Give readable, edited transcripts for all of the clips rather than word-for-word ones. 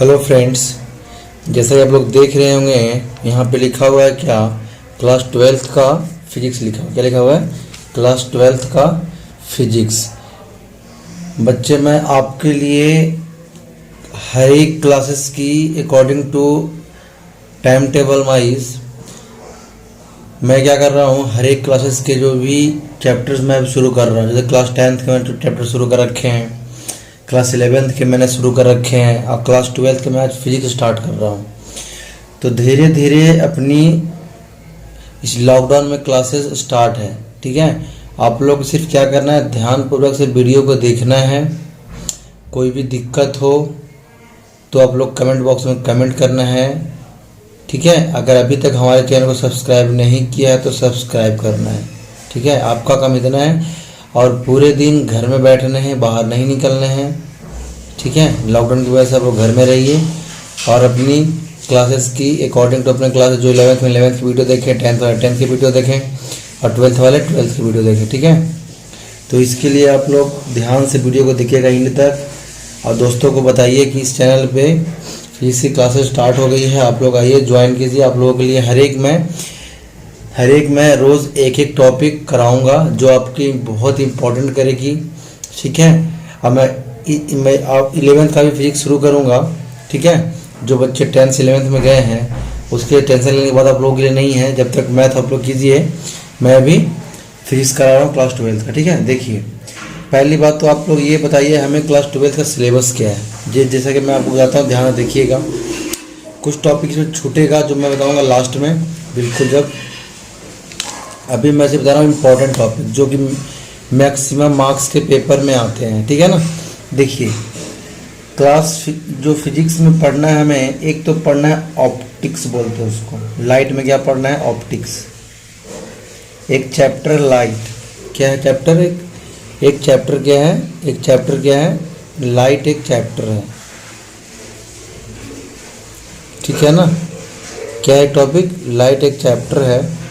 Hello friends, जैसा कि आप लोग देख रहे होंगे यहाँ पे लिखा हुआ है क्या, क्लास 12th का फिजिक्स लिखा हुआ। क्या लिखा हुआ है? क्लास 12th का फिजिक्स। बच्चे, मैं आपके लिए हर एक क्लासेस की according to time table wise मैं क्या कर रहा हूँ, हर एक क्लासेस के जो भी चैप्टर्स मैं शुरू कर रहा हूँ। जैसे क्लास 10th के मैंने चैप्टर शुरू कर रखे हैं, क्लास 11th के मैंने शुरू कर रखे हैं, और क्लास 12th के मैं आज फिजिक्स स्टार्ट कर रहा हूँ। तो धीरे धीरे अपनी इस लॉकडाउन में क्लासेस स्टार्ट है। ठीक है, आप लोग सिर्फ क्या करना है, ध्यानपूर्वक से वीडियो को देखना है। कोई भी दिक्कत हो तो आप लोग कमेंट बॉक्स में कमेंट करना है। ठीक है, अगर अभी तक हमारे चैनल को सब्सक्राइब नहीं किया है तो सब्सक्राइब करना है। ठीक है, आपका काम इतना है। और पूरे दिन घर में बैठने हैं, बाहर नहीं निकलने हैं। ठीक है, लॉकडाउन की वजह से आप लोग घर में रहिए और अपनी क्लासेस की अकॉर्डिंग टू अपने क्लासेस जो 11th में 11th की वीडियो देखें, 10th वाले 10th की वीडियो देखें और 12th वाले 12th की वीडियो देखें। ठीक है, तो इसके लिए आप लोग ध्यान से वीडियो को देखिएगा एंड तक, और दोस्तों को बताइए कि इस चैनल पे फिजिक्स की क्लासेस स्टार्ट हो गई है। आप लोग आइए, ज्वाइन कीजिए। आप लोगों के लिए हर एक मैं रोज़ एक एक टॉपिक कराऊंगा जो आपकी बहुत इंपॉर्टेंट करेगी। ठीक है, अब मैं आप 11th का भी फिजिक्स शुरू करूंगा। ठीक है, जो बच्चे 10th 11th में गए हैं उसके टेंशन लेने की बात आप लोगों के लिए नहीं है। जब तक मैथ आप लोग कीजिए, मैं अभी फिजिक्स करा रहा हूँ क्लास 12th का। ठीक है, देखिए पहली बात तो आप लोग ये बताइए हमें क्लास 12th का सिलेबस क्या है। जैसा कि मैं आपको बताता हूँ, ध्यान देखिएगा। कुछ टॉपिक इसमें छूटेगा जो मैं बताऊँगा लास्ट में, बिल्कुल जब। अभी मैं से बता रहा हूँ इम्पोर्टेंट टॉपिक जो कि मैक्सिमम मार्क्स के पेपर में आते हैं। ठीक है ना, देखिए जो फिजिक्स में पढ़ना है हमें, एक तो पढ़ना है ऑप्टिक्स बोलते हैं उसको। लाइट में क्या पढ़ना है? ऑप्टिक्स। एक चैप्टर लाइट। क्या है चैप्टर? एक चैप्टर क्या है? एक चैप्टर क्या है? लाइट एक चैप्टर है। ठीक है ना, क्या है टॉपिक? लाइट एक चैप्टर है।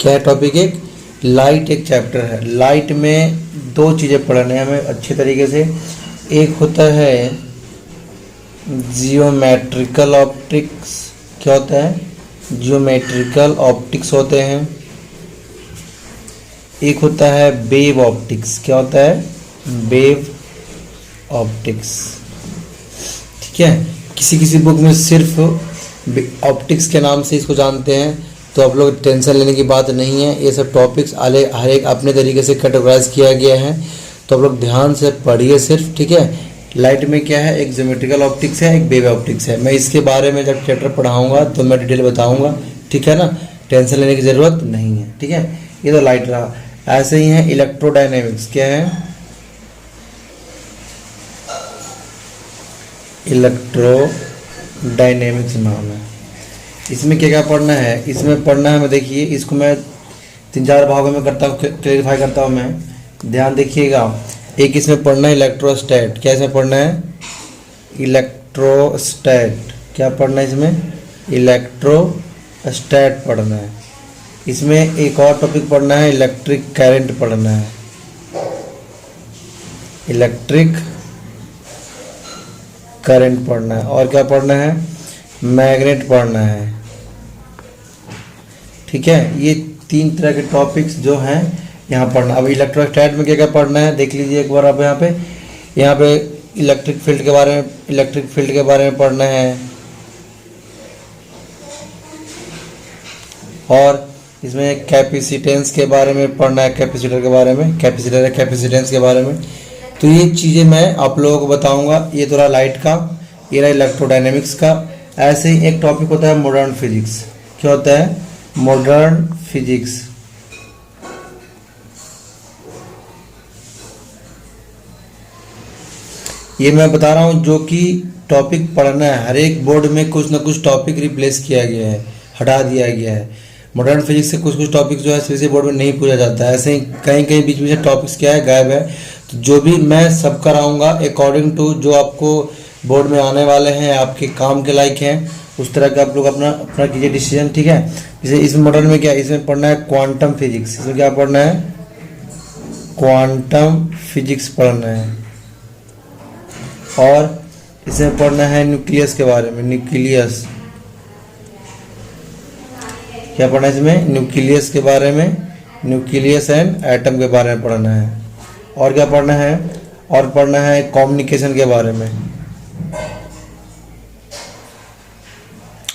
क्या है टॉपिक? एक लाइट एक चैप्टर है। लाइट में दो चीज़ें पढ़ने हैं हमें अच्छे तरीके से। एक होता है जियोमेट्रिकल ऑप्टिक्स। क्या होता है? जियोमेट्रिकल ऑप्टिक्स होते हैं। एक होता है वेव ऑप्टिक्स। क्या होता है? Wave optics. ठीक है, किसी किसी बुक में सिर्फ ऑप्टिक्स के नाम से इसको जानते हैं, तो आप लोग टेंशन लेने की बात नहीं है। ये सब टॉपिक्स हर एक अपने तरीके से कैटेगराइज किया गया है, तो आप लोग ध्यान से पढ़िए सिर्फ। ठीक है, लाइट में क्या है? एक ज्योमेट्रिकल ऑप्टिक्स है, एक वेव ऑप्टिक्स है। मैं इसके बारे में जब चैप्टर पढ़ाऊंगा तो मैं डिटेल बताऊंगा। ठीक है ना, टेंशन लेने की ज़रूरत नहीं है। ठीक है, ये तो लाइट रहा। ऐसे ही है इलेक्ट्रोडायनेमिक्स। क्या है? इलेक्ट्रोडायनेमिक्स नाम है। इसमें क्या क्या पढ़ना है? इसमें पढ़ना है, मैं देखिए इसको मैं 3-4 भागों में करता हूँ, क्लेरिफाई करता हूँ मैं। ध्यान देखिएगा। एक इसमें पढ़ना है इलेक्ट्रोस्टैट। क्या इसमें पढ़ना है? इलेक्ट्रोस्टैट। क्या पढ़ना है इसमें? इलेक्ट्रोस्टैट पढ़ना है। इसमें एक और टॉपिक पढ़ना है, इलेक्ट्रिक करंट पढ़ना है। इलेक्ट्रिक करंट पढ़ना है। और क्या पढ़ना है? मैग्नेट पढ़ना है। ठीक है, ये 3 तरह के टॉपिक्स जो हैं यहाँ पढ़ना। अब इलेक्ट्रोस्टैट में क्या क्या पढ़ना है देख लीजिए एक बार आप। यहाँ पे इलेक्ट्रिक फील्ड के बारे में पढ़ना है। और इसमें कैपेसिटेंस के बारे में पढ़ना है, कैपेसिटर के बारे में, कैपेसिटेंस के बारे में। तो ये चीज़ें मैं आप लोगों को बताऊंगा। ये तो रहा लाइट का, ये रहा इलेक्ट्रोडायनेमिक्स का। ऐसे ही एक टॉपिक होता है मॉडर्न फिजिक्स। क्या होता है? Modern physics. ये मैं बता रहा हूँ जो कि टॉपिक पढ़ना है। हर एक बोर्ड में कुछ ना कुछ टॉपिक रिप्लेस किया गया है, हटा दिया गया है। मॉडर्न फिजिक्स से कुछ टॉपिक्स जो है सीबीएसई बोर्ड में नहीं पूछा जाता है। ऐसे ही कहीं कहीं बीच में से टॉपिक्स क्या है, गायब है। तो जो भी मैं सब कराऊंगा अकॉर्डिंग टू जो आपको बोर्ड में आने वाले हैं, आपके काम के लायक हैं, उस तरह का आप लोग अपना कीजिए डिसीजन। ठीक है, जैसे इस मॉडल में क्या है, इसमें पढ़ना है क्वांटम फिजिक्स। इसमें क्या पढ़ना है? क्वांटम फिजिक्स पढ़ना है। और इसमें पढ़ना है न्यूक्लियस के बारे में, न्यूक्लियस। क्या पढ़ना है इसमें? न्यूक्लियस के बारे में, न्यूक्लियस एंड एटम के बारे में पढ़ना है। और क्या पढ़ना है? और पढ़ना है कम्युनिकेशन के बारे में,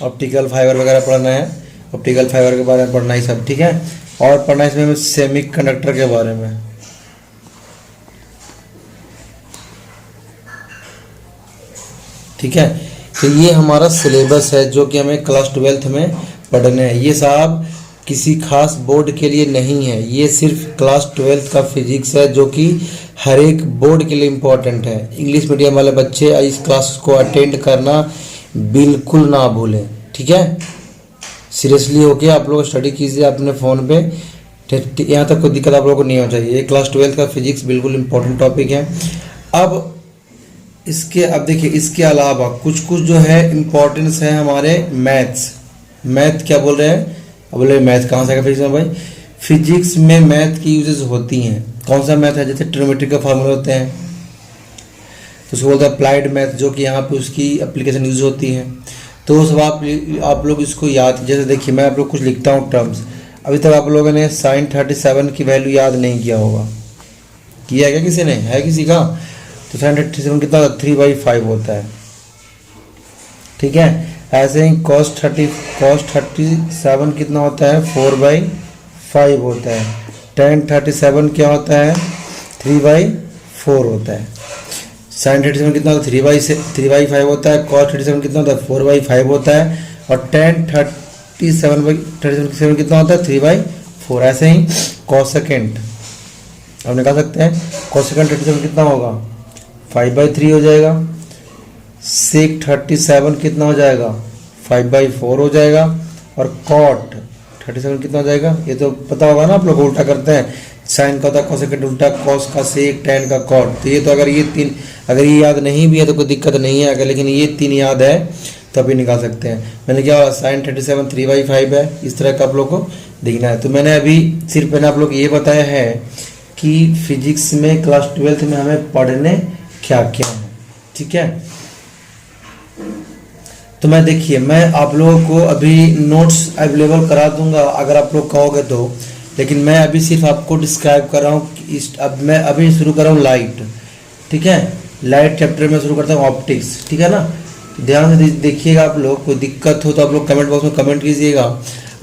ऑप्टिकल फाइबर वगैरह पढ़ना है, ऑप्टिकल फाइबर के बारे में पढ़ना है सब, ठीक है। और पढ़ना है इसमें सेमीकंडक्टर के बारे में, ठीक है। तो ये हमारा सिलेबस है जो कि हमें क्लास 12th में पढ़ना है। ये साहब किसी खास बोर्ड के लिए नहीं है, ये सिर्फ क्लास 12th का फिजिक्स है जो कि हर एक बोर्ड के लिए इम्पोर्टेंट है। इंग्लिश मीडियम वाले बच्चे इस क्लास को अटेंड करना बिल्कुल ना भूलें, ठीक है। सीरियसली होके आप लोग स्टडी कीजिए अपने फ़ोन पे, यहाँ तक कोई दिक्कत आप लोगों को नहीं होना चाहिए। ये क्लास 12th का फिजिक्स बिल्कुल इम्पोर्टेंट टॉपिक है। अब देखिए इसके अलावा कुछ कुछ जो है इम्पोर्टेंस है हमारे मैथ्स। मैथ क्या बोल रहे हैं? अब बोले मैथ कहाँ से आएगा फिजिक्स में? भाई फिजिक्स में मैथ की यूजेस होती हैं। कौन सा मैथ है? जैसे ट्रिग्नोमेट्री के फार्मूले होते हैं तो उसको बोलते हैं अप्लाइड मैथ, जो कि यहाँ पे उसकी एप्लीकेशन यूज होती है। तो सब आप लोग इसको याद, जैसे देखिए मैं आप लोग कुछ लिखता हूँ टर्म्स। अभी तक आप लोगों ने sin 37 की वैल्यू याद नहीं किया होगा, किया है क्या किसी ने? है किसी का? तो sin 37 कितना 3/5 होता है, ठीक है। ऐसे ही cos 37 कितना होता है? 4/5 होता है। tan 37 क्या होता है? 3/4 होता है। sin 37 कितना होता है? 3/5 होता है। cos 37 कितना होता है? 4/5 होता है। और tan 37 कितना होता है? 3/4। ऐसे ही कोसेकेंट आप निकाल सकते हैं। कोसेकेंट 37 कितना होगा? 5/3 हो जाएगा। sec 37 कितना हो जाएगा? 5/4 हो जाएगा। और cot 37 कितना हो जाएगा? ये तो पता होगा ना, आप लोग उल्टा करते हैं, साइन का होता है कोसेकेंट उल्टा, cos का sec, tan का cot। तो ये तो अगर ये याद नहीं भी है तो कोई दिक्कत नहीं है, अगर लेकिन ये 3 याद है तो अभी निकाल सकते हैं। मैंने क्या sin 37 3/5 है, इस तरह का आप लोग को देखना है। तो मैंने अभी सिर्फ मैंने आप लोग ये बताया है कि फिजिक्स में क्लास 12th में हमें पढ़ने क्या क्या है, ठीक है। तो मैं देखिए मैं आप लोगों को अभी नोट्स अवेलेबल करा दूंगा अगर आप लोग कहोगे तो, लेकिन मैं अभी सिर्फ आपको डिस्क्राइब कर रहा हूँ। अब मैं अभी शुरू कर रहा हूँ लाइट, ठीक है। लाइट चैप्टर में शुरू करता हूँ ऑप्टिक्स, ठीक है ना। ध्यान से देखिएगा, आप लोग कोई दिक्कत हो तो आप लोग कमेंट बॉक्स में कमेंट कीजिएगा।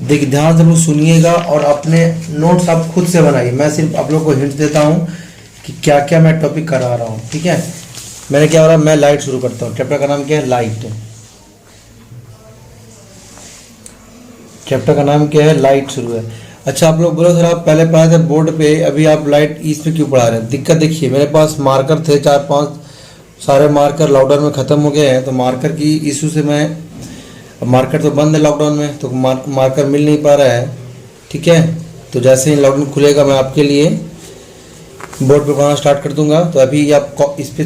देखिए ध्यान से आप लोग सुनिएगा और अपने नोट्स आप खुद से बनाइए। मैं सिर्फ आप लोग को हिंट देता हूँ कि क्या क्या मैं टॉपिक करा रहा हूँ, ठीक है। मैंने क्या हो रहा है, मैं लाइट शुरू करता हूँ। चैप्टर का नाम क्या है? लाइट। चैप्टर का नाम क्या है? लाइट शुरू है। अच्छा आप लोग बोलो सर आप पहले पढ़ाए थे बोर्ड पे, अभी आप लाइट इस पे क्यों पढ़ा रहे हैं? दिक्कत देखिए मेरे पास मार्कर थे 4-5, सारे मार्कर लॉकडाउन में ख़त्म हो गए हैं। तो मार्कर की इशू से मैं, मार्कर तो बंद है लॉकडाउन में, तो मार्कर मिल नहीं पा रहा है, ठीक है। तो जैसे ही लॉकडाउन खुलेगा मैं आपके लिए बोर्ड पे पढ़ाना स्टार्ट कर दूंगा। तो अभी आप इस पर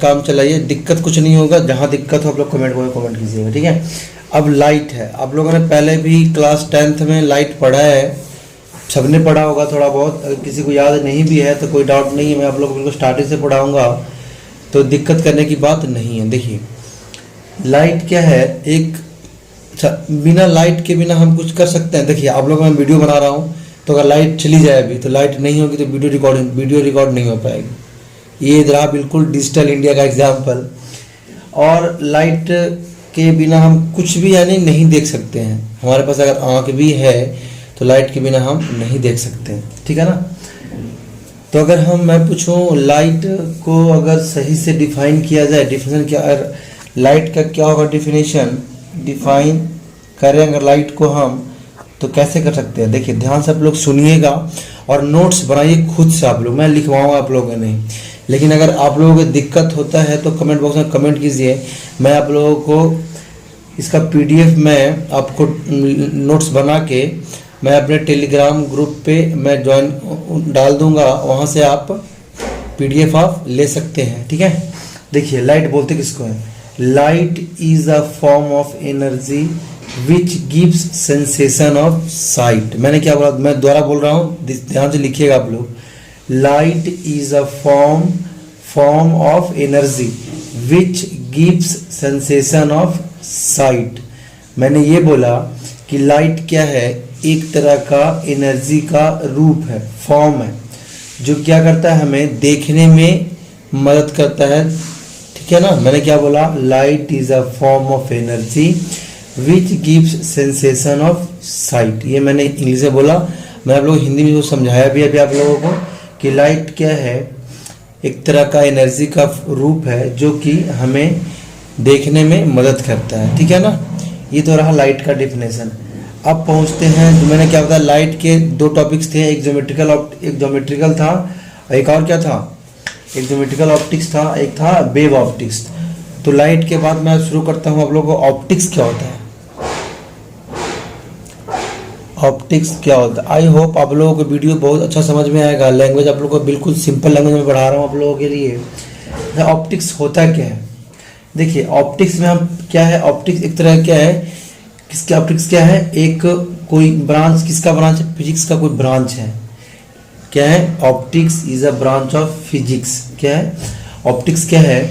काम चलाइए, दिक्कत कुछ नहीं होगा। जहाँ दिक्कत हो आप लोग कमेंट कीजिएगा, ठीक है। अब लाइट है, आप लोगों ने पहले भी क्लास 10th में लाइट पढ़ा है, सबने पढ़ा होगा थोड़ा बहुत। अगर किसी को याद नहीं भी है तो कोई डाउट नहीं है, मैं आप लोग को बिल्कुल स्टार्टिंग से पढ़ाऊँगा, तो दिक्कत करने की बात नहीं है। देखिए लाइट क्या है, एक अच्छा बिना लाइट के बिना हम कुछ कर सकते हैं। देखिए आप लोगों मैं वीडियो बना रहा हूँ, तो अगर लाइट चली जाए अभी तो लाइट नहीं होगी तो वीडियो रिकॉर्ड नहीं हो पाएगी। ये रहा बिल्कुल डिजिटल इंडिया का एग्जाम्पल। और लाइट के बिना हम कुछ भी यानी नहीं देख सकते हैं। हमारे पास अगर आँख भी है तो लाइट के बिना हम नहीं देख सकते हैं, ठीक है ना। तो अगर मैं पूछूं लाइट को अगर सही से डिफाइन किया जाए, डिफिनेशन क्या, लाइट का क्या होगा डिफिनेशन, डिफाइन करें अगर लाइट को हम, तो कैसे कर सकते हैं? देखिए ध्यान से आप लोग सुनिएगा और नोट्स बनाइए खुद से आप लोग, मैं लिखवाऊंगा आप लोगों नहीं। लेकिन अगर आप लोगों को दिक्कत होता है तो कमेंट बॉक्स में कमेंट कीजिए, मैं आप लोगों को इसका PDF में आपको नोट्स बना के मैं अपने टेलीग्राम ग्रुप पे मैं ज्वाइन डाल दूंगा, वहाँ से आप PDF आप ले सकते हैं, ठीक है। देखिए लाइट बोलते किसको है? Light is a form of energy which gives sensation of site. मैंने क्या बोला, मैं दोबारा बोल रहा हूँ, ध्यान से लिखिएगा आप लोग। Light is a form of energy which gives sensation of site. मैंने ये बोला कि लाइट क्या है, एक तरह का एनर्जी का रूप है, फॉर्म है, जो क्या करता है, हमें देखने में मदद करता है। ठीक है ना, मैंने क्या बोला, light is a form of energy which gives sensation of site. ये मैंने इंग्लिश में बोला, मैं आप लोग हिंदी में समझाया भी अभी आप लोगों को कि लाइट क्या है, एक तरह का एनर्जी का रूप है जो कि हमें देखने में मदद करता है। ठीक है ना, ये तो रहा लाइट का डिफिनेशन। अब पहुंचते हैं, जो मैंने क्या बताया, लाइट के दो टॉपिक्स थे, एक ज्योमेट्रिकल था, एक और क्या था, एक ज्योमेट्रिकल ऑप्टिक्स था, एक था वेव ऑप्टिक्स। तो लाइट के बाद मैं शुरू करता हूं आप लोगों को, ऑप्टिक्स क्या होता है, ऑप्टिक्स क्या होता है। आई होप आप लोगों को वीडियो बहुत अच्छा समझ में आएगा। लैंग्वेज आप लोगों को बिल्कुल सिंपल लैंग्वेज में पढ़ा रहा हूँ आप लोगों के लिए। ऑप्टिक्स होता क्या है, देखिए ऑप्टिक्स में हम क्या है, ऑप्टिक्स एक तरह क्या है, किसके ऑप्टिक्स क्या है, एक कोई ब्रांच, किसका ब्रांच है, फिजिक्स का कोई ब्रांच है। क्या है, optics is a branch of physics. क्या है, ऑप्टिक्स क्या है,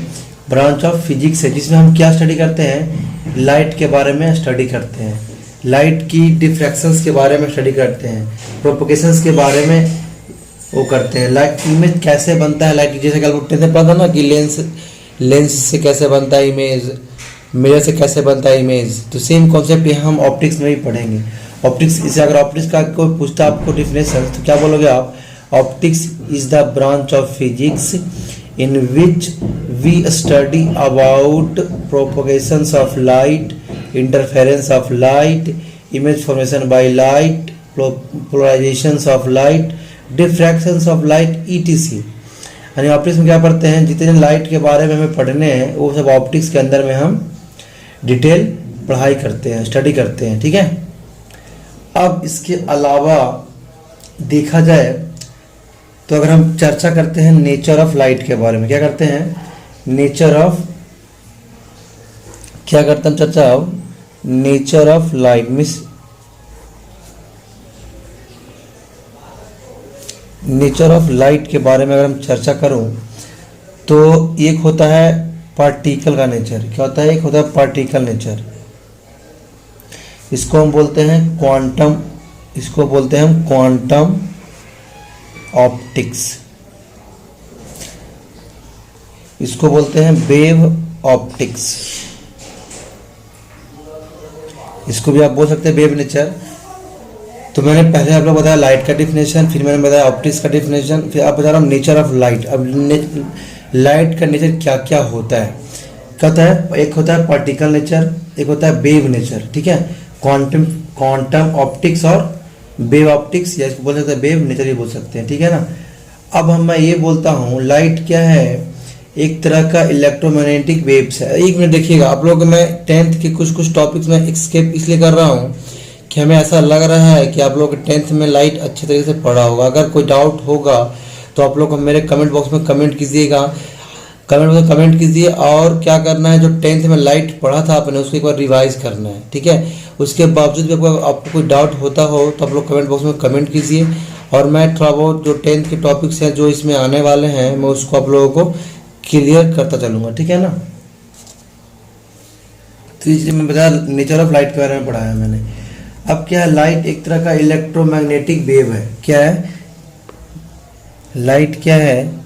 ब्रांच ऑफ फिजिक्स है, जिसमें हम क्या स्टडी करते हैं, लाइट के बारे में स्टडी करते हैं, लाइट की डिफ्रैक्शंस के बारे में स्टडी करते हैं, प्रोपोगेशंस के बारे में वो करते हैं, लाइट इमेज कैसे बनता है, लाइट जैसे कल टेंथ में पढ़ा था ना कि लेंस से कैसे बनता है इमेज, मिरर से कैसे बनता है इमेज। तो सेम कॉन्सेप्ट यहाँ हम ऑप्टिक्स में भी पढ़ेंगे। ऑप्टिक्स, इसे अगर ऑप्टिक्स का कोई पूछता आपको डिफिनेशन, तो क्या बोलोगे आप, optics is the branch of physics in which we study about propagations of light, interference of light, image formation by light, polarizations of light, diffractions of light, etc। यानी ऑप्टिक्स में क्या पढ़ते हैं, जितने लाइट के बारे में हमें पढ़ने हैं वो सब ऑप्टिक्स के अंदर में हम डिटेल पढ़ाई करते हैं, स्टडी करते हैं। ठीक है, अब इसके अलावा देखा जाए तो अगर हम चर्चा करते हैं नेचर ऑफ लाइट के बारे में, क्या करते हैं, नेचर ऑफ, क्या करते हैं चर्चा, nature of light means nature of light के बारे में अगर हम चर्चा करूं तो एक होता है पार्टिकल का नेचर। क्या होता है, एक होता है पार्टिकल नेचर, इसको हम बोलते हैं क्वांटम, इसको बोलते हैं हम क्वांटम ऑप्टिक्स, इसको बोलते हैं वेव ऑप्टिक्स, इसको भी आप बोल सकते हैं वेव नेचर। तो मैंने पहले आप लोग बताया लाइट का डिफिनेशन, फिर मैंने बताया ऑप्टिक्स का डिफिनेशन, फिर आप बता रहा हूँ नेचर ऑफ लाइट। अब लाइट का नेचर क्या क्या होता है, क्या होता है, एक होता है पार्टिकल नेचर, एक होता है वेव नेचर। ठीक है, क्वांटम ऑप्टिक्स और वेव ऑप्टिक्स, या इसको बोल सकते हैं वेव नेचर ही बोल सकते हैं। ठीक है ना, अब मैं ये बोलता हूँ लाइट क्या है, एक तरह का इलेक्ट्रोमैग्नेटिक वेव्स है। एक मिनट देखिएगा आप लोग, मैं टेंथ के कुछ टॉपिक्स में स्किप इसलिए कर रहा हूँ कि हमें ऐसा लग रहा है कि आप लोग टेंथ में लाइट अच्छे तरीके से पढ़ा होगा। अगर कोई डाउट होगा तो आप लोग मेरे कमेंट बॉक्स में कमेंट कीजिएगा, कमेंट बॉक्स में कमेंट कीजिए। और क्या करना है, जो टेंथ में लाइट पढ़ा था आपने उसको एक बार रिवाइज करना है। ठीक है, उसके बावजूद भी आपको कोई डाउट होता हो तो आप लोग कमेंट बॉक्स में कमेंट कीजिए, और मैं थोड़ा बहुत जो टेंथ के टॉपिक्स हैं जो इसमें आने वाले हैं मैं उसको आप लोगों को क्लियर करता चलूँगा। ठीक है ना, तो इसलिए मैं बताया नेचर ऑफ लाइट के बारे में पढ़ाया मैंने। अब क्या है, लाइट एक तरह का इलेक्ट्रोमैग्नेटिक वेव है। क्या है, लाइट क्या है,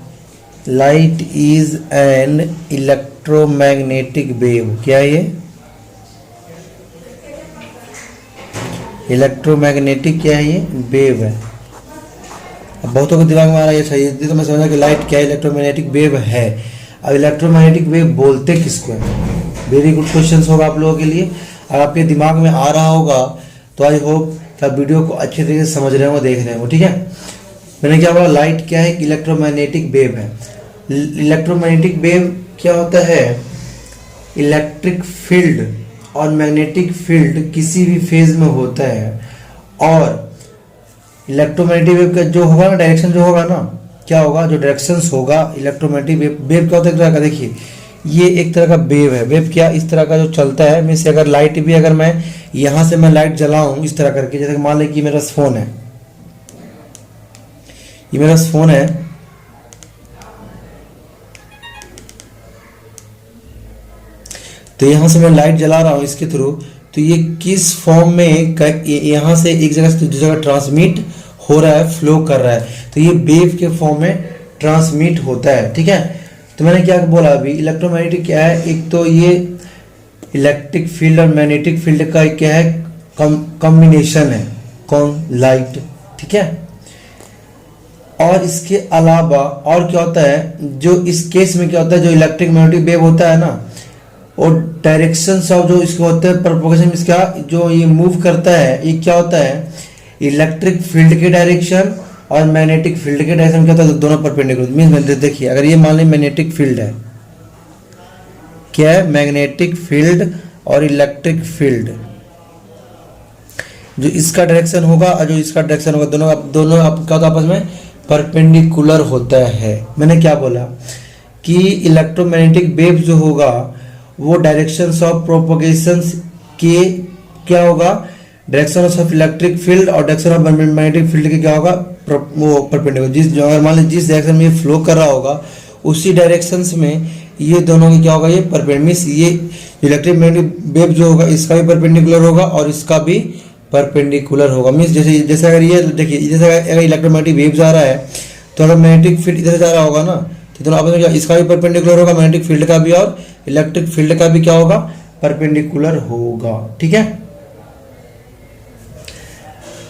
light is an electromagnetic wave. क्या है ये, इलेक्ट्रोमैग्नेटिक क्या है, ये वेव है। अब बहुतों के दिमाग में आ रहा है ये सही, तो मैं समझा कि लाइट क्या है, इलेक्ट्रोमैग्नेटिक वेव है। अब इलेक्ट्रोमैग्नेटिक वेव बोलते किसको है, वेरी गुड क्वेश्चन होगा आप लोगों के लिए। अगर आपके दिमाग में आ रहा होगा तो आई होप कि आप वीडियो को अच्छे तरीके से समझ रहे हो, देख रहे हो। ठीक है, मैंने क्या बोला, लाइट क्या है, इलेक्ट्रोमैग्नेटिक वेव है। इलेक्ट्रोमैग्नेटिक वेव क्या होता है, इलेक्ट्रिक फील्ड और मैग्नेटिक फील्ड किसी भी फेज में होता है, और इलेक्ट्रोमैग्नेटिक वेव का जो होगा ना, डायरेक्शन जो होगा ना, क्या होगा, जो डायरेक्शंस होगा इलेक्ट्रोमैग्नेटिक वेव क्या होता है, एक तरह का, देखिए ये एक तरह का वेव है। वेव क्या, इस तरह का जो चलता है, मीन्स अगर लाइट भी, अगर मैं यहाँ से मैं लाइट जलाऊं इस तरह करके, जैसे मान लें कि मेरा फोन है, ये मेरा फोन है, तो यहाँ से मैं लाइट जला रहा हूँ इसके थ्रू, तो ये किस फॉर्म में यहाँ से एक जगह से दूसरी जगह ट्रांसमिट हो रहा है, फ्लो कर रहा है, तो ये वेव के फॉर्म में ट्रांसमिट होता है। ठीक है, तो मैंने क्या बोला अभी, इलेक्ट्रोमैग्नेटिक क्या है, एक तो ये इलेक्ट्रिक फील्ड और मैग्नेटिक फील्ड का क्या है, कॉम्बिनेशन है, कौन, लाइट। ठीक है, और इसके अलावा और क्या होता है, जो इस केस में क्या होता है, जो इलेक्ट्रिक मैग्नेटिक वेव होता है ना, और डायरेक्शंस ऑफ जो इसके होते हैं प्रोपगेशन, इसका जो ये मूव करता है, ये क्या होता है, इलेक्ट्रिक फील्ड के डायरेक्शन और मैग्नेटिक फील्ड के डायरेक्शन क्या होता है, दोनों परपेंडिकुलर। मीन्स देखिए, अगर ये मान ली मैग्नेटिक फील्ड है, क्या है, मैग्नेटिक फील्ड और इलेक्ट्रिक फील्ड, जो इसका डायरेक्शन होगा और जो इसका डायरेक्शन होगा, दोनों क्या होता है, आपस में परपेंडिकुलर होता है। मैंने क्या बोला कि इलेक्ट्रोमैग्नेटिक वेव जो होगा वो डायरेक्शंस ऑफ प्रोपगेशन के क्या होगा, डायरेक्शन ऑफ इलेक्ट्रिक फील्ड और डायरेक्शन ऑफ मैग्नेटिक फील्ड के क्या होगा, वो परपेंडिकुलर। अगर मान लीजिए जिस डायरेक्शन में ये फ्लो कर रहा होगा उसी डायरेक्शंस में ये दोनों की क्या होगा, ये परपेंडिकुलर, ये इलेक्ट्रिक मैग्नेटिक वेव जो होगा इसका भी परपेंडिकुलर होगा और इसका भी परपेंडिकुलर होगा। मीन्स जैसे अगर ये देखिए, जैसे अगर इलेक्ट्रोमैग्नेटिक वेव जा रहा है तो अगर मैग्नेटिक फील्ड इधर जा रहा होगा ना, तो दोनों आपस में क्या, इसका भी परपेंडिकुलर होगा, मैग्नेटिक फील्ड का भी, और इलेक्ट्रिक फील्ड का भी क्या होगा, परपेंडिकुलर होगा। ठीक है,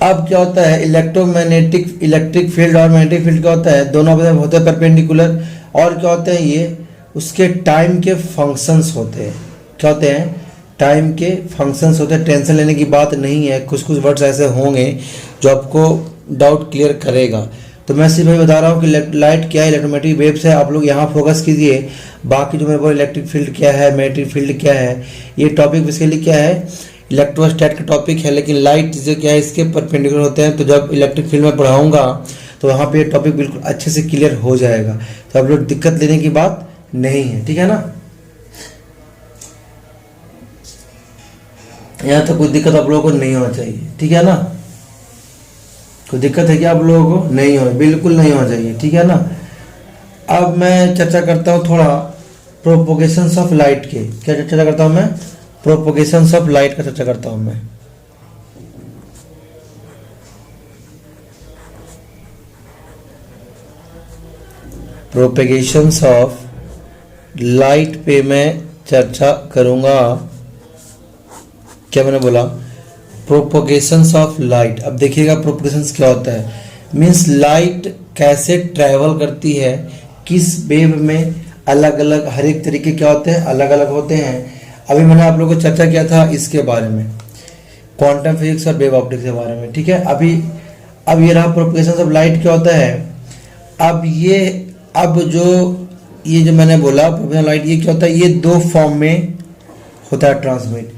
अब क्या होता है, इलेक्ट्रिक फील्ड और मैग्नेटिक फील्ड क्या होता है, दोनों आपस में होते हैं परपेंडिकुलर, और क्या होते हैं, ये उसके टाइम के फंक्शंस होते हैं। क्या होते हैं, टाइम के फंक्शंस होते हैं। टेंशन लेने की बात नहीं है, कुछ कुछ वर्ड्स ऐसे होंगे जो आपको डाउट क्लियर करेगा। तो मैं सिर्फ वही बता रहा हूँ कि लाइट क्या है, इलेक्ट्रोमैग्नेटिक वेव्स है, आप लोग यहाँ फोकस कीजिए। बाकी जो मेरे को इलेक्ट्रिक फील्ड क्या है, मैग्नेटिक फील्ड क्या है, ये टॉपिक बेसिकली क्या है, इलेक्ट्रोस्टैट का टॉपिक है, लेकिन लाइट जो क्या है इसके परपेंडिकुलर होते हैं। तो जब इलेक्ट्रिक फील्ड में पढ़ाऊंगा तो वहाँ पे टॉपिक बिल्कुल अच्छे से क्लियर हो जाएगा, तो आप लोग दिक्कत लेने की बात नहीं है। ठीक है ना, यहाँ तो कोई दिक्कत आप लोगों को नहीं होना चाहिए। ठीक है ना, कोई दिक्कत है क्या आप लोगों को, नहीं हो, बिल्कुल नहीं होना चाहिए। ठीक है ना, अब मैं चर्चा करता हूँ थोड़ा प्रोपोगेशंस ऑफ लाइट के। क्या चर्चा करता हूँ मैं, प्रोपोगेशंस ऑफ लाइट का चर्चा करता हूँ मैं। प्रोपेगेशंस ऑफ लाइट पे मैं चर्चा करूंगा। क्या मैंने बोला, प्रोपोगेशंस ऑफ लाइट। अब देखिएगा प्रोपोगेशंस क्या होता है, मीन्स लाइट कैसे ट्रैवल करती है, किस वेव में, अलग अलग हर एक तरीके क्या होते हैं, अलग अलग होते हैं। अभी मैंने आप लोगों को चर्चा किया था इसके बारे में, क्वांटम फिजिक्स और वेव ऑप्टिक्स के बारे में। ठीक है, अब ये रहा प्रोपोगेशंस ऑफ लाइट क्या होता है। अब जो मैंने बोला प्रोपोगेशन लाइट, ये क्या होता है, ये दो फॉर्म में होता है ट्रांसमिट।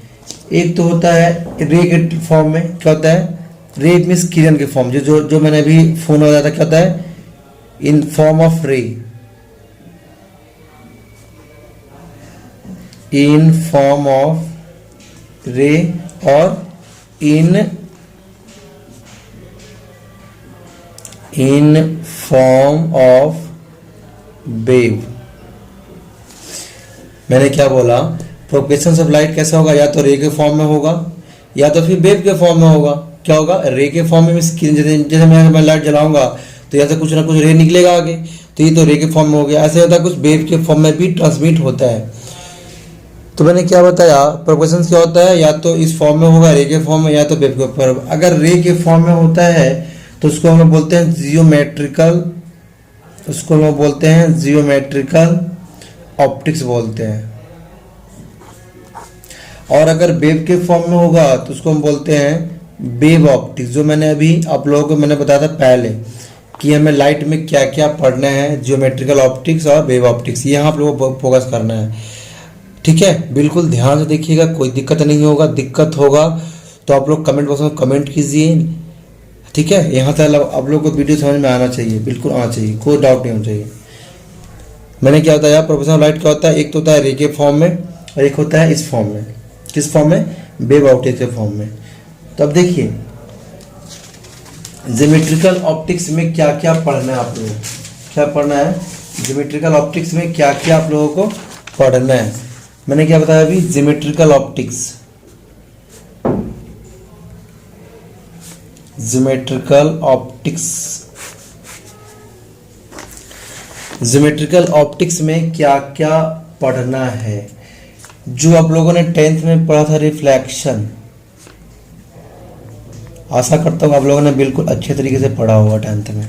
एक तो होता है रे के फॉर्म में, क्या होता है, रे मीन्स किरण के फॉर्म, जो मैंने अभी फोन बताया था, क्या होता है, इन फॉर्म ऑफ रे, इन फॉर्म ऑफ रे, और इन फॉर्म ऑफ वेव। मैंने क्या बोला, प्रोपेगेशन ऑफ लाइट कैसा होगा, या तो रे के फॉर्म में होगा या तो फिर वेव के फॉर्म में होगा। क्या होगा, रे के फॉर्म में जैसे मैं लाइट जलाऊंगा तो यहाँ से कुछ ना कुछ रे निकलेगा आगे, तो ये तो रे के फॉर्म में हो गया। ऐसे होता है कुछ वेव के फॉर्म में भी ट्रांसमिट होता है। तो मैंने क्या बताया, प्रोपेगेशन क्या होता है, या तो इस फॉर्म में होगा रे के फॉर्म में, या तो वेव के फॉर्म। अगर रे के फॉर्म में होता है तो उसको हम लोग बोलते हैं जियोमेट्रिकल, उसको हम लोग बोलते हैं जियोमेट्रिकल ऑप्टिक्स बोलते हैं। और अगर वेव के फॉर्म में होगा तो उसको हम बोलते हैं वेव ऑप्टिक्स, जो मैंने अभी आप लोगों को मैंने बताया था पहले कि हमें लाइट में क्या क्या पढ़ना है, जियोमेट्रिकल ऑप्टिक्स और वेव ऑप्टिक्स, ये आप लोगों को फोकस करना है। ठीक है, बिल्कुल ध्यान से देखिएगा, कोई दिक्कत नहीं होगा। दिक्कत होगा तो आप लोग कमेंट बॉक्स में कमेंट कीजिए। ठीक है, यहाँ तक आप लोग को वीडियो समझ में आना चाहिए, बिल्कुल आना चाहिए, कोई डाउट नहीं होना चाहिए। मैंने क्या बताया, प्रोपोगेशन लाइट क्या होता है, एक तो होता है रे के फॉर्म में और एक होता है इस फॉर्म में। किस फॉर्म में, वेव ऑप्टिक्स के फॉर्म में। तो अब देखिए ज्योमेट्रिकल ऑप्टिक्स में क्या क्या पढ़ना है आप लोगों को, क्या पढ़ना है, ज्योमेट्रिकल ऑप्टिक्स में क्या क्या आप लोगों को पढ़ना है। मैंने क्या बताया अभी, geometrical optics. Geometrical optics, geometrical optics में क्या क्या पढ़ना है? जो आप लोगों ने 10th में पढ़ा था रिफ्लेक्शन, आशा करता हूँ आप लोगों ने बिल्कुल अच्छे तरीके से पढ़ा होगा 10th में,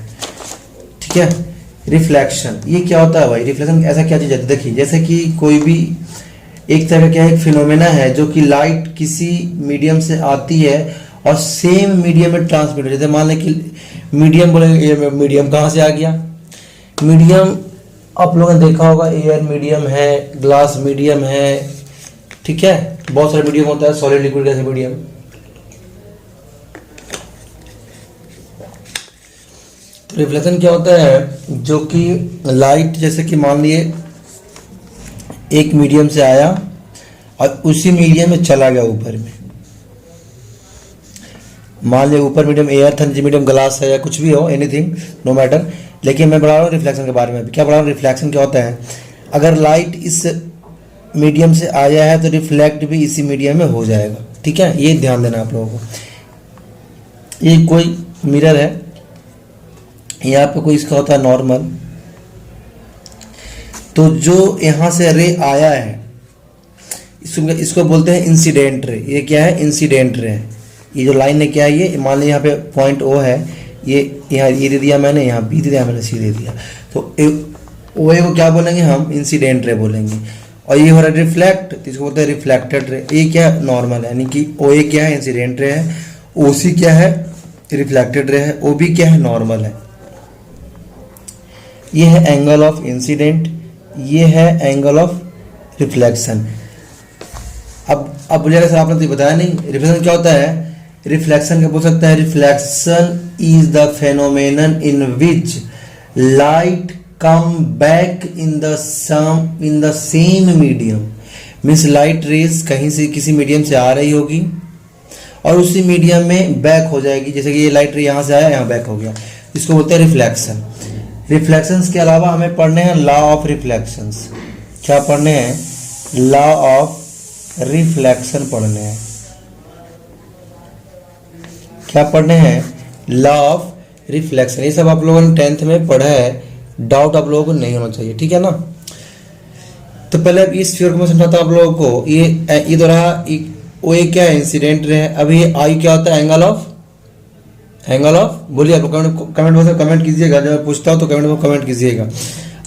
ठीक है। रिफ्लेक्शन ये क्या होता है भाई? रिफ्लेक्शन ऐसा क्या चीज़ है? देखिए, जैसे कि कोई भी एक तरह का क्या एक फिनोमेना है जो कि लाइट किसी मीडियम से आती है और सेम मीडियम में ट्रांसमिट हो जाता है। मान लें कि मीडियम बोलेंगे, ये मीडियम कहाँ से आ गया? मीडियम आप लोगों ने देखा होगा, एयर मीडियम है, ग्लास मीडियम है, ठीक है, बहुत सारे मीडियम होता है, सॉलिड लिक्विड जैसे मीडियम। तो रिफ्लेक्शन क्या होता है? जो कि लाइट जैसे कि मान लिए एक मीडियम से आया और उसी मीडियम में चला गया ऊपर में। मान लिया ऊपर मीडियम एयर था, नीचे मीडियम ग्लास है या कुछ भी हो, एनीथिंग, नो मैटर। लेकिन मैं पढ़ा रहा हूँ रिफ्लेक्शन के बारे में। क्या पढ़ा रहा हूँ? रिफ्लेक्शन क्या होता है? अगर लाइट इस मीडियम से आया है तो रिफ्लेक्ट भी इसी मीडियम में हो जाएगा, ठीक है। ये ध्यान देना आप लोगों को। ये कोई मिरर है, यहाँ पे कोई इसका होता है नॉर्मल, तो जो यहाँ से रे आया है इसको बोलते हैं इंसिडेंट रे। ये क्या है? Incident ray. ये जो लाइन है क्या है? ये मान लीजिए यहाँ पे पॉइंट ओ है, ये यहाँ ये दे दिया मैंने, यहाँ बी दे दिया मैंने, सी दे दिया, तो ओ ए को क्या बोलेंगे हम? इंसिडेंट रे बोलेंगे। और ये हो रहा है रिफ्लेक्ट, तो इसको बोलते हैं रिफ्लेक्टेड रे। ये क्या है? नॉर्मल है, यानी कि ओ ए क्या है? इंसिडेंट रे है, ओ सी क्या है? रिफ्लेक्टेड रे है, ओ बी क्या है? नॉर्मल है। ये है एंगल ऑफ इंसिडेंट, ये है एंगल ऑफ रिफ्लेक्शन। अब बोलिएगा सर आपने तो बताया नहीं, रिफ्लेक्शन क्या होता है? रिफ्लेक्शन क्या बोल सकता है? Reflection is the phenomenon in which light come back in the same medium. Means light rays कहीं से किसी मीडियम से आ रही होगी और उसी मीडियम में बैक हो जाएगी। जैसे कि ये लाइट रे यहाँ से आया, यहाँ बैक हो गया, इसको बोलते हैं रिफ्लेक्शन। रिफ्लेक्शंस के अलावा हमें पढ़ने हैं लॉ ऑफ रिफ्लेक्शंस। क्या पढ़ने हैं? लॉ ऑफ रिफ्लेक्शन पढ़ने हैं। क्या पढ़ने हैं? Law of reflection. ये सब आप लोगों ने 10th में पढ़ा है, डाउट आप लोगों को नहीं होना चाहिए, ठीक है ना। तो पहले इस फिगर को मैं समझाता हूँ आप लोगों को। ये तो रहा ओ ए क्या है? इंसिडेंट रे है। अभी ये आई क्या होता है? एंगल ऑफ बोलिए आप कमेंट बॉक्स में कमेंट कीजिएगा। जब मैं पूछता हूँ तो कमेंट में कमेंट कीजिएगा।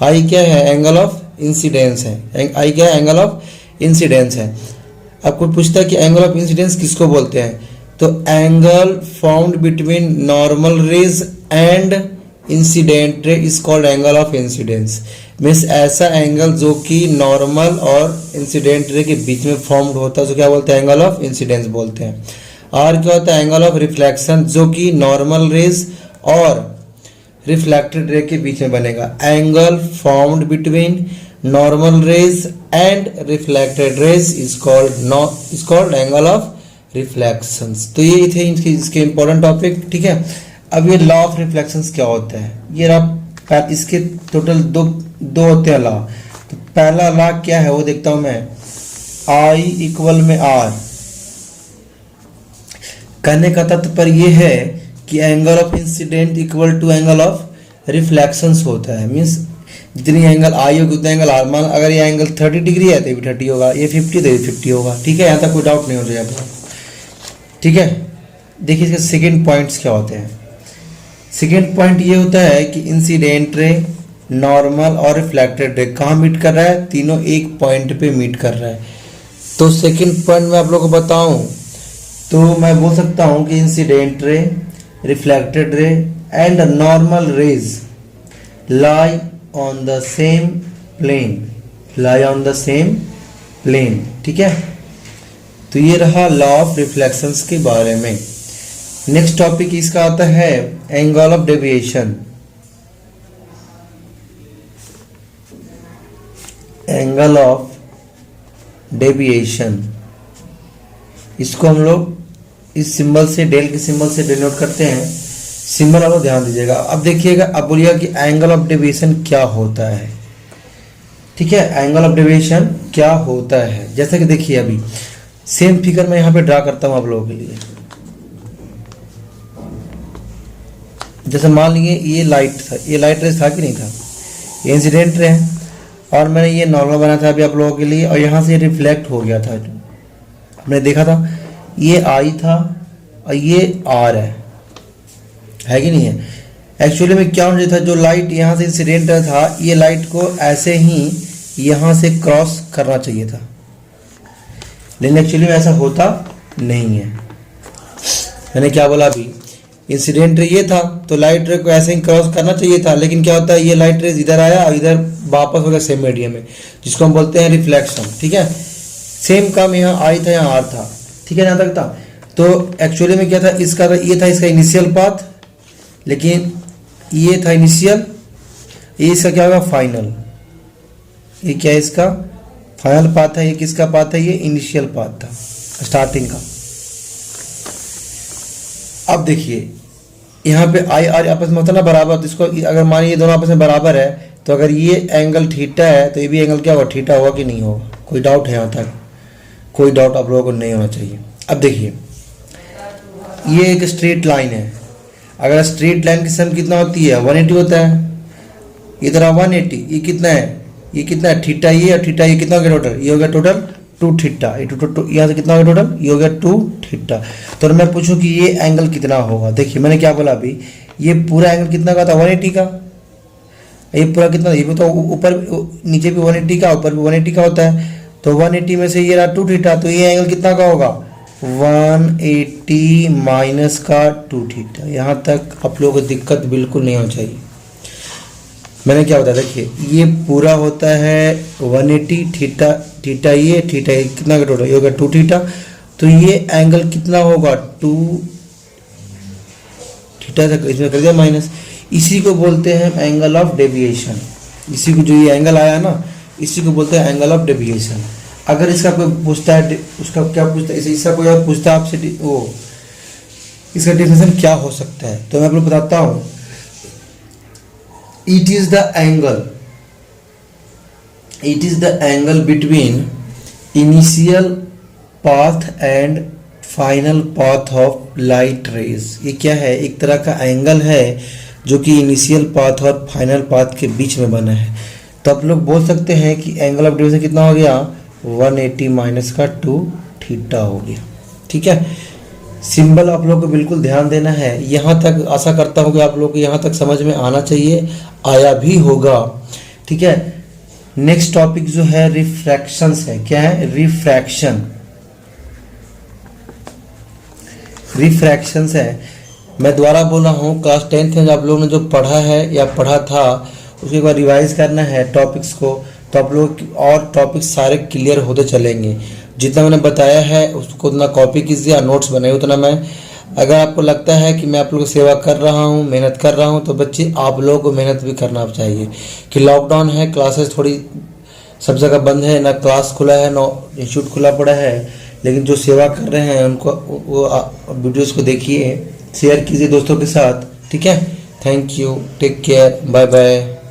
आई क्या है? एंगल ऑफ इंसिडेंस है। आई क्या है? एंगल ऑफ इंसिडेंस है। आपको पूछता है कि एंगल ऑफ इंसिडेंस किसको बोलते हैं, तो angle found between normal rays and incident ray is called angle of incidence. Means ऐसा एंगल जो कि नॉर्मल और इंसिडेंट रे के बीच में फॉर्म्ड होता है, जो क्या बोलते हैं? एंगल ऑफ इंसिडेंस बोलते हैं। और क्या होता है? एंगल ऑफ रिफ्लेक्शन, जो कि नॉर्मल रेज और रिफ्लेक्टेड रे के बीच में बनेगा। Angle found between normal rays and reflected rays is called angle of reflections. तो ये थे इसके इंपॉर्टेंट टॉपिक, ठीक है। अब ये लॉ ऑफ रिफ्लेक्शंस क्या होता है? ये इसके टोटल दो होते हैं लॉ। तो पहला लॉ क्या है वो देखता हूं मैं। आई इक्वल में आर। कहने का तात्पर्य ये है कि angle of incident equal to angle of reflections होता है। मीन्स जितनी एंगल आई होगी उतना एंगल आर। मान अगर ये एंगल 30 डिग्री है तो ये भी 30 होगा, ये 50 तो ये 50 होगा, ठीक है। यहाँ तक कोई डाउट नहीं हो जाएगा, ठीक है। देखिए इसके सेकेंड पॉइंट्स क्या होते हैं। सेकेंड पॉइंट ये होता है कि इंसिडेंट रे, नॉर्मल और रिफ्लेक्टेड रे कहाँ मीट कर रहा है? तीनों एक पॉइंट पे मीट कर रहा है। तो सेकेंड पॉइंट मैं आप लोगों को बताऊं तो मैं बोल सकता हूं कि incident ray, reflected ray and normal rays lie on the same plane, ठीक है। तो ये रहा लॉ ऑफ रिफ्लेक्शंस के बारे में। नेक्स्ट टॉपिक इसका आता है angle of deviation. Angle of deviation, इसको हम लोग इस सिंबल से, डेल के सिंबल से डिनोट करते हैं। सिंबल आप ध्यान दीजिएगा। अब देखिएगा, अब बोलिएगा कि एंगल ऑफ डेविएशन क्या होता है। ठीक है, एंगल ऑफ डेविएशन क्या होता है। जैसा कि देखिए अभी सेम फिगर मैं यहाँ पे ड्रा करता हूँ आप लोगों के लिए। जैसे मान लीजिए ये लाइट था, ये लाइट रेस था कि नहीं था, ये इंसिडेंट रे है और मैंने ये नॉर्मल बनाया था अभी आप लोगों के लिए, और यहाँ से रिफ्लेक्ट हो गया था, आपने देखा था ये आई था और ये आर है कि नहीं है। एक्चुअली में क्या होना था, जो लाइट यहाँ से इंसिडेंट था ये लाइट को ऐसे ही यहाँ से क्रॉस करना चाहिए था, लेकिन एक्चुअली में ऐसा होता नहीं है। मैंने क्या बोला अभी, इंसिडेंट रे ये था तो लाइट रे को ऐसे ही क्रॉस करना चाहिए था, लेकिन क्या होता है ये लाइट रेज इधर आया और इधर वापस हो गया सेम मीडियम में, जिसको हम बोलते हैं रिफ्लेक्शन। ठीक है, सेम काम यहाँ आई था यहाँ आर था, ठीक है, यहाँ तक था। तो एक्चुअली में क्या था, इसका ये था इसका इनिशियल पाथ, लेकिन ये था इनिशियल, ये इसका क्या होगा फाइनल, ये क्या है इसका फाइनल पाथ है, ये किसका पाथ है, ये इनिशियल पाथ था स्टार्टिंग का। अब देखिए यहाँ पे आई आर आपस में होता ना बराबर, तो इसको अगर मानिए ये दोनों आपस में बराबर है तो अगर ये एंगल थीटा है तो ये भी एंगल क्या होगा, थीटा होगा कि नहीं होगा। कोई डाउट है यहाँ तक? कोई डाउट आप लोगों को नहीं होना चाहिए। अब देखिए ये एक स्ट्रेट लाइन है, अगर स्ट्रेट लाइन की सम कितना होती है 180 होता है, इधर 180, ये कितना है, ये कितना है थीटा, ये और थीटा ये कितना हो गया टोटल, ये हो गया टोटल 2 थीटा, ये टोटल यहाँ से कितना हो गया टोटल, ये हो गया 2 थीटा। तो मैं पूछूं कि ये एंगल कितना होगा, देखिए मैंने क्या बोला अभी, ये पूरा एंगल कितना का था 180 का, ये पूरा कितना, ये भी तो ऊपर नीचे भी 180 का ऊपर भी 180 का होता है, तो 180 में से ये रहा 2 थीटा, तो ये एंगल कितना का होगा 180 माइनस का 2 थीटा। यहाँ तक आप लोगों को दिक्कत बिल्कुल नहीं होनी चाहिए। मैंने क्या बताया, देखिए ये पूरा होता है 180 थीटा, थीटा ये कितना का टोटल, ये होगा 2 थीटा, तो ये एंगल कितना होगा 2 थीटा तक इसमें कर दिया माइनस, इसी को बोलते हैं एंगल ऑफ डेविएशन। इसी को जो ये एंगल आया ना इसी को बोलते हैं एंगल ऑफ डेविएशन। अगर इसका कोई पूछता है, उसका क्या पूछता है, इसका कोई पूछता है आपसे वो इसका डेफिनेशन क्या हो सकता है, तो मैं आपको बताता हूँ। It is the angle between initial path and final path of light rays। ये क्या है, एक तरह का एंगल है जो कि इनिशियल पाथ और फाइनल पाथ के बीच में बना है। तो आप लोग बोल सकते हैं कि एंगल ऑफ डेविएशन कितना हो गया 180 माइनस का 2 थीटा हो गया। ठीक है, सिंबल आप लोग को बिल्कुल ध्यान देना है। यहाँ तक आशा करता हूँ कि आप लोग को यहाँ तक समझ में आना चाहिए, आया भी होगा। ठीक है, नेक्स्ट टॉपिक जो है रिफ्रैक्शंस है। क्या है, रिफ्रैक्शंस है। मैं दोबारा बोल रहा हूँ, क्लास 10th में आप लोगों ने जो पढ़ा है या पढ़ा था उसके बाद रिवाइज करना है टॉपिक्स को, तो आप लोग और टॉपिक्स सारे क्लियर होते चलेंगे। जितना मैंने बताया है उसको उतना कॉपी कीजिए, नोट्स बनाइए उतना। मैं अगर आपको लगता है कि मैं आप लोगों की सेवा कर रहा हूँ, मेहनत कर रहा हूँ, तो बच्चे आप लोगों को मेहनत भी करना चाहिए। कि लॉकडाउन है, क्लासेस थोड़ी सब जगह बंद है, ना क्लास खुला है ना इंस्टीट्यूट खुला पड़ा है, लेकिन जो सेवा कर रहे हैं उनको वो वीडियोस को देखिए, शेयर कीजिए दोस्तों के साथ। ठीक है, thank you, take care, bye bye.